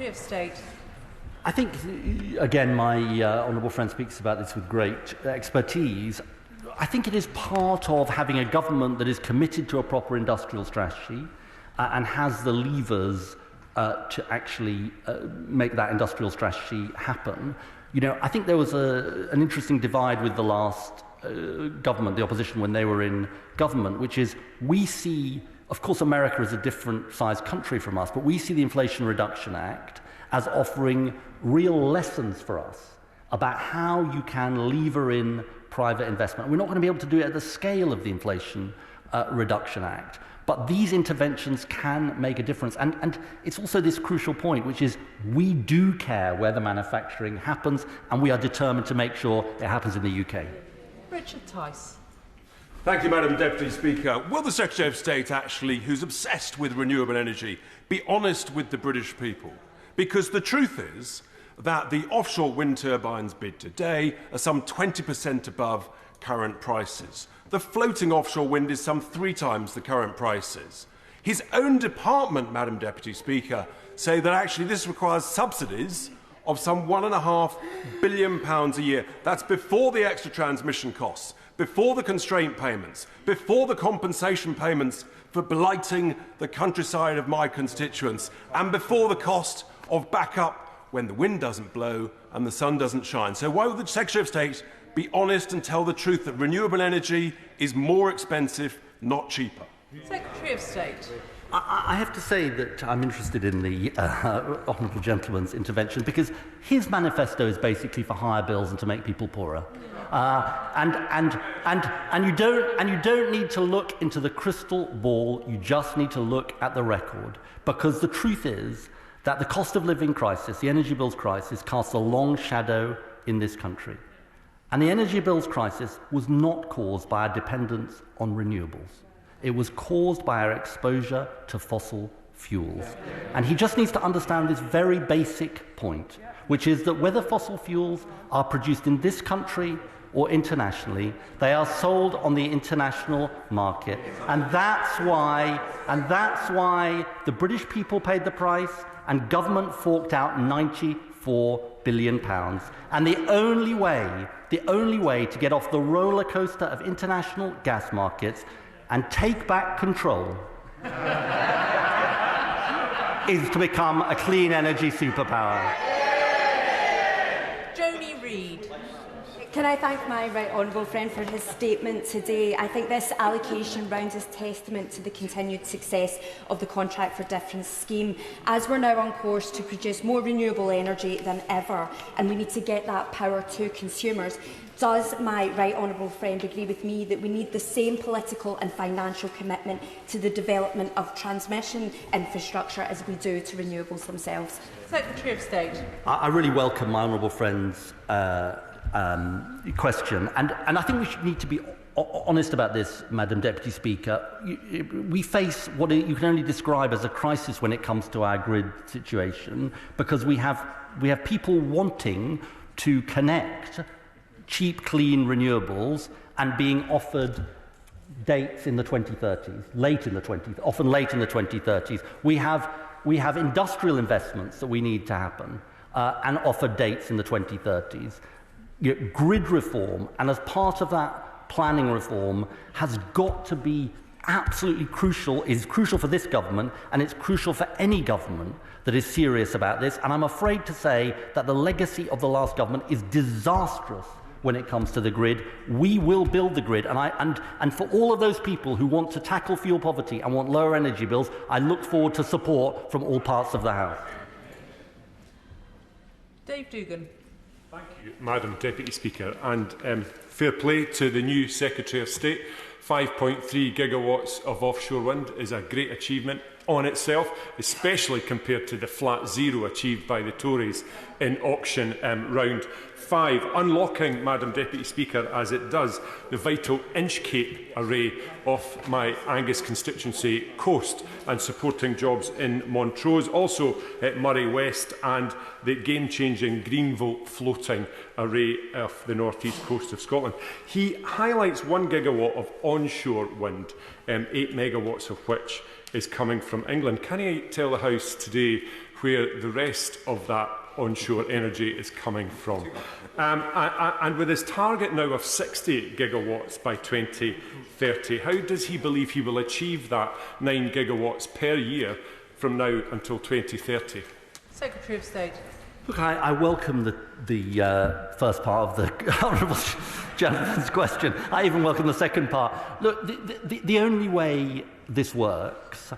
Secretary of State. I think, again, my honourable friend speaks about this with great expertise. I think it is part of having a government that is committed to a proper industrial strategy and has the levers to actually make that industrial strategy happen. You know, I think there was an interesting divide with the last government, the opposition, when they were in government, which is we see, of course, America is a different sized country from us, but we see the Inflation Reduction Act as offering real lessons for us about how you can lever in private investment. We're not going to be able to do it at the scale of the Inflation Reduction Act, but these interventions can make a difference. And it's also this crucial point, which is we do care where the manufacturing happens, and we are determined to make sure it happens in the UK. Richard Tice. Thank you, Madam Deputy Speaker. Will the Secretary of State actually, who's obsessed with renewable energy, be honest with the British people? Because the truth is that the offshore wind turbines bid today are some 20% above current prices. The floating offshore wind is some 3 times the current prices. His own department, Madam Deputy Speaker, say that actually this requires subsidies of some £1.5 billion a year. That's before the extra transmission costs, before the constraint payments, before the compensation payments for blighting the countryside of my constituents, and before the cost of backup when the wind doesn't blow and the sun doesn't shine. So why would the Secretary of State be honest and tell the truth that renewable energy is more expensive, not cheaper? Secretary of State. I have to say that I'm interested in the honourable gentleman's intervention because his manifesto is basically for higher bills and to make people poorer. And you don't need to look into the crystal ball. You just need to look at the record, because the truth is that the cost of living crisis, the energy bills crisis, casts a long shadow in this country. And the energy bills crisis was not caused by our dependence on renewables. It was caused by our exposure to fossil fuels. And he just needs to understand this very basic point, which is that whether fossil fuels are produced in this country or internationally, they are sold on the international market. And that's why the British people paid the price and government forked out £94 billion. And the only way to get off the roller coaster of international gas markets and take back control is to become a clean energy superpower. Joni Reid. Can I thank my right honourable friend for his statement today? I think this allocation round is testament to the continued success of the Contract for Difference scheme, as we're now on course to produce more renewable energy than ever, and we need to get that power to consumers. Does my right honourable friend agree with me that we need the same political and financial commitment to the development of transmission infrastructure as we do to renewables themselves? Secretary of State. I really welcome my honourable friend's question, and I think we should need to be honest about this, Madam Deputy Speaker. We face what you can only describe as a crisis when it comes to our grid situation, because we have people wanting to connect cheap, clean renewables and being offered dates in the 2030s, often late in the 2030s. We have industrial investments that we need to happen and offered dates in the 2030s. Grid reform, and as part of that planning reform, has got to be absolutely crucial, is crucial for this government, and it's crucial for any government that is serious about this. And I'm afraid to say that the legacy of the last government is disastrous when it comes to the grid. We will build the grid, and for all of those people who want to tackle fuel poverty and want lower energy bills, I look forward to support from all parts of the House. Dave Dugan. Thank you, Madam Deputy Speaker, and fair play to the new Secretary of State. 5.3 gigawatts of offshore wind is a great achievement on itself, especially compared to the flat zero achieved by the Tories in auction round 5, unlocking, Madam Deputy Speaker, as it does, the vital Inchcape array off my Angus constituency coast and supporting jobs in Montrose, also at Moray West, and the game-changing Greenville floating array off the north-east coast of Scotland. He highlights 1 gigawatt of onshore wind, 8 megawatts of which is coming from England. Can I tell the House today where the rest of that onshore energy is coming from. And with his target now of 60 gigawatts by 2030, how does he believe he will achieve that 9 gigawatts per year from now until 2030? Secretary of State. Look, I welcome the first part of the honourable gentleman's question. I even welcome the second part. Look, the only way this works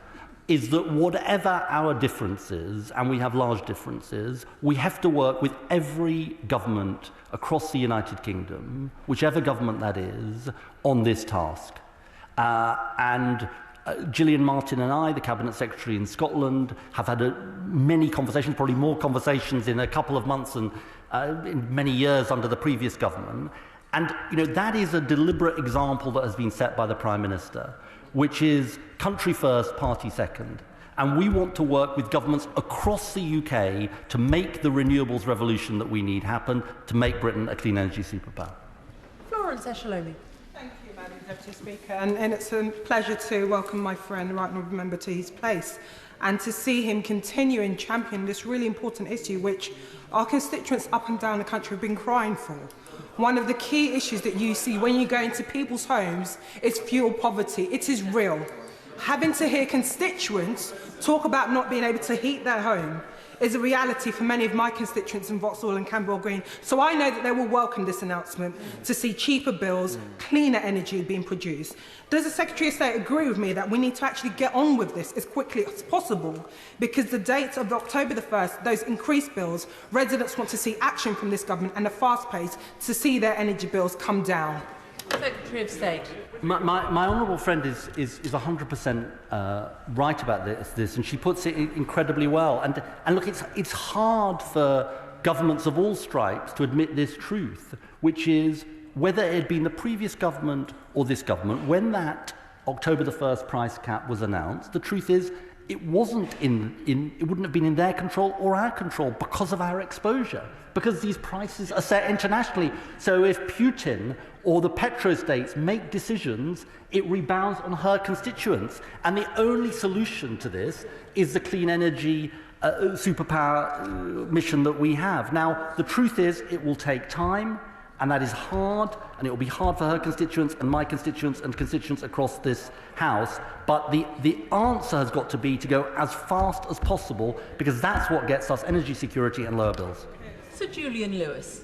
is that whatever our differences, and we have large differences, we have to work with every government across the United Kingdom, whichever government that is, on this task. Gillian Martin and I, the Cabinet Secretary in Scotland, have had many conversations, probably more conversations in a couple of months and in many years under the previous government. And that is a deliberate example that has been set by the Prime Minister, which is country first, party second. And we want to work with governments across the UK to make the renewables revolution that we need happen, to make Britain a clean energy superpower. Florence Eshalomi. Thank you, Madam Deputy Speaker. And it's a pleasure to welcome my friend, the Right Honourable Member, to his place and to see him continue and champion this really important issue which our constituents up and down the country have been crying for. One of the key issues that you see when you go into people's homes is fuel poverty. It is real. Having to hear constituents talk about not being able to heat their home is a reality for many of my constituents in Vauxhall and Camberwell Green. So I know that they will welcome this announcement to see cheaper bills, cleaner energy being produced. Does the Secretary of State agree with me that we need to actually get on with this as quickly as possible? Because the date of October the 1st, those increased bills, residents want to see action from this government and a fast pace to see their energy bills come down. Secretary of State. My honourable friend is 100% right about this, and she puts it incredibly well. And look, it's hard for governments of all stripes to admit this truth, which is whether it had been the previous government or this government, when that October the 1st price cap was announced, the truth is it wasn't it wouldn't have been in their control or our control because of our exposure, because these prices are set internationally. So if Putin or the petrostates make decisions, it rebounds on her constituents. And the only solution to this is the clean energy superpower mission that we have. Now, the truth is it will take time, and that is hard, and it will be hard for her constituents and my constituents and constituents across this House. But the answer has got to be to go as fast as possible, because that's what gets us energy security and lower bills. Sir Julian Lewis.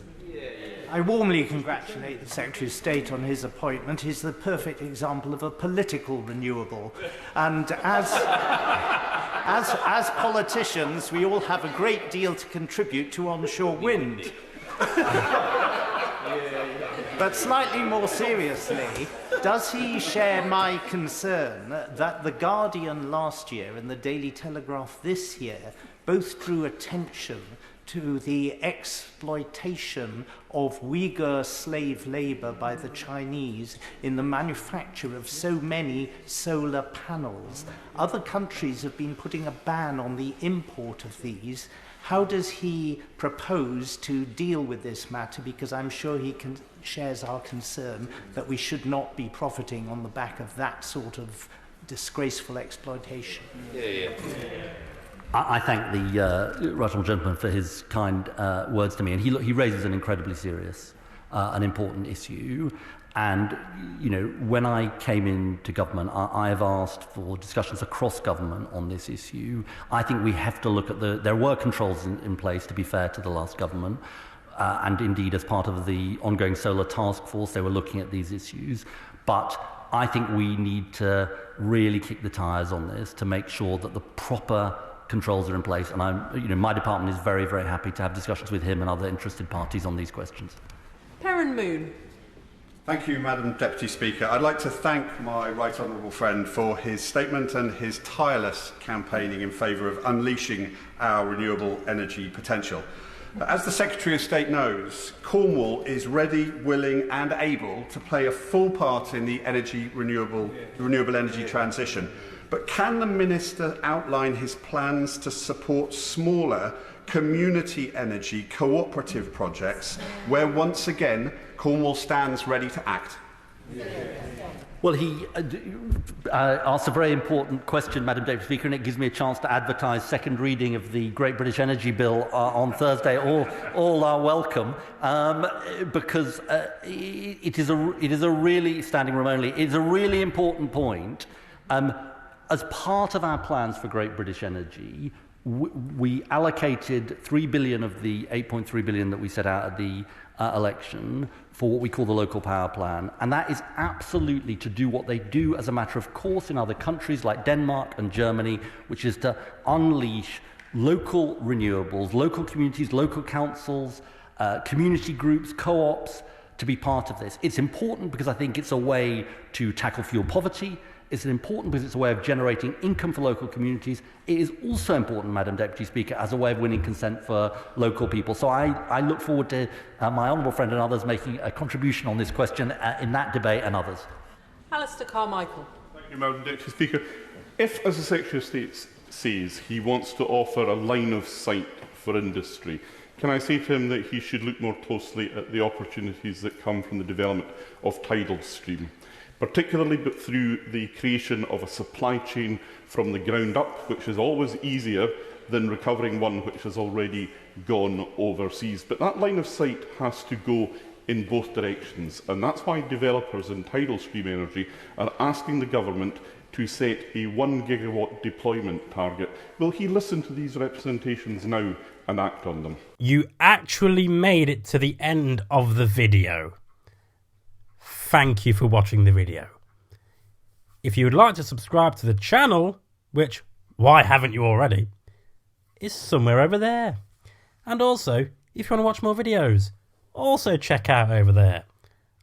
I warmly congratulate the Secretary of State on his appointment. He's the perfect example of a political renewable. And as politicians, we all have a great deal to contribute to onshore wind. But slightly more seriously, does he share my concern that The Guardian last year and the Daily Telegraph this year both drew attention to the exploitation of Uyghur slave labour by the Chinese in the manufacture of so many solar panels? Other countries have been putting a ban on the import of these. How does he propose to deal with this matter? Because I'm sure he shares our concern that we should not be profiting on the back of that sort of disgraceful exploitation. I thank the right honourable gentleman for his kind words to me, and he raises an incredibly serious and important issue. And when I came into government, I have asked for discussions across government on this issue. I think we have to look at there were controls in place, to be fair to the last government, and indeed as part of the ongoing solar task force, they were looking at these issues. But I think we need to really kick the tyres on this to make sure that the proper controls are in place, and my department is very, very happy to have discussions with him and other interested parties on these questions. Perrin Moon. Thank you, Madam Deputy Speaker. I'd like to thank my right honourable friend for his statement and his tireless campaigning in favour of unleashing our renewable energy potential. As the Secretary of State knows, Cornwall is ready, willing and able to play a full part in the renewable energy transition. But can the Minister outline his plans to support smaller community energy cooperative projects where once again Cornwall stands ready to act? Well, he asked a very important question, Madam Deputy Speaker, and it gives me a chance to advertise second reading of the Great British Energy Bill on Thursday. All are welcome, because it is a really, standing room only, it is a really important point. As part of our plans for Great British Energy, we allocated 3 billion of the 8.3 billion that we set out at the election for what we call the local power plan, and that is absolutely to do what they do as a matter of course in other countries like Denmark and Germany, which is to unleash local renewables, local communities, local councils, community groups, co-ops to be part of this. It's important because I think it's a way to tackle fuel poverty. It's important because it's a way of generating income for local communities. It is also important, Madam Deputy Speaker, as a way of winning consent for local people. So I look forward to my honourable friend and others making a contribution on this question in that debate and others. Alistair Carmichael. Thank you, Madam Deputy Speaker. If, as the Secretary of State says, he wants to offer a line of sight for industry, can I say to him that he should look more closely at the opportunities that come from the development of Tidal stream, particularly but through the creation of a supply chain from the ground up, which is always easier than recovering one which has already gone overseas. But that line of sight has to go in both directions, and that's why developers in tidal stream energy are asking the government to set a 1 gigawatt deployment target. Will he listen to these representations now and act on them? You actually made it to the end of the video. Thank you for watching the video. If you would like to subscribe to the channel, which, why haven't you already, is somewhere over there. And also, if you want to watch more videos, also check out over there.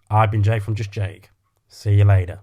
I've been Jake from Just Jake. See you later.